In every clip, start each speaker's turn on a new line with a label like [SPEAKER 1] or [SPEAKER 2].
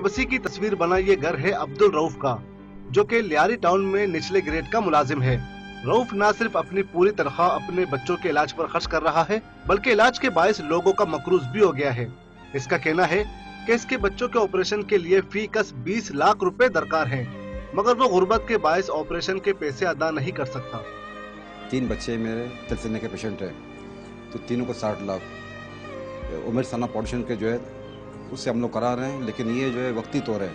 [SPEAKER 1] बेबसी की तस्वीर बना ये घर है अब्दुल रऊफ का, जो कि लियारी टाउन में निचले ग्रेड का मुलाजिम है। रऊफ न सिर्फ अपनी पूरी तनख्वाह अपने बच्चों के इलाज पर खर्च कर रहा है, बल्कि इलाज के बायस लोगों का मकरूज भी हो गया है। इसका कहना है कि इसके बच्चों के ऑपरेशन के लिए फी कस 20 लाख रुपए दरकार हैं, मगर वो गुर्बत के बायस ऑपरेशन के पैसे अदा नहीं कर सकता।
[SPEAKER 2] 3 बच्चे मेरे तलसीने के पेशेंट है, तो तीनों को 60 लाख उम्र साना पॉल्यूशन के जो है उससे हम लोग करा रहे हैं, लेकिन ये जो है वक्ती तौर है,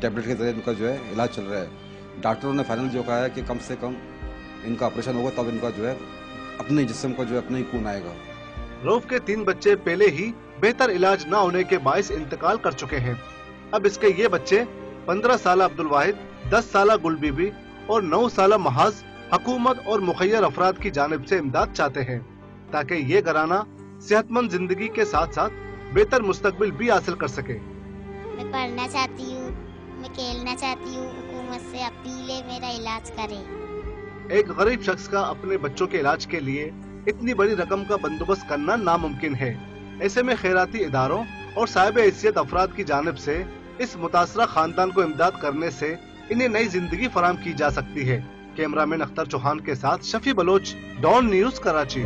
[SPEAKER 2] टैबलेट के जरिए इनका जो है इलाज चल रहा है। डॉक्टरों ने फाइनल जो कहा है कि कम से कम इनका ऑपरेशन होगा तब इनका जो है अपने जिस्म का जो है अपना ही खून आएगा।
[SPEAKER 1] रऊफ के 3 बच्चे पहले ही बेहतर इलाज न होने के बायस इंतकाल कर चुके हैं। अब इसके ये बच्चे 15 साल अब्दुल वाहिद, 10 साल गुल बीबी और 9 साल महाज हुकूमत और मुखैर अफराद की जानिब से इमदाद चाहते हैं, ताकि ये घराना सेहतमंद जिंदगी के साथ साथ बेहतर मुस्तकबिल भी हासिल कर सके।
[SPEAKER 3] मैं पढ़ना चाहती हूँ, मैं खेलना चाहती हूँ, हुकूमत से अपील है मेरा इलाज करे।
[SPEAKER 1] एक गरीब शख्स का अपने बच्चों के इलाज के लिए इतनी बड़ी रकम का बंदोबस्त करना नामुमकिन है। ऐसे में खैराती इदारों और साहिब हैसियत अफराद की जानिब से इस मुतासरा खानदान को इमदाद करने से इन्हें नई जिंदगी फराहम की जा सकती है। कैमरामैन अख्तर चौहान के साथ शफी बलोच, डॉन न्यूज, कराची।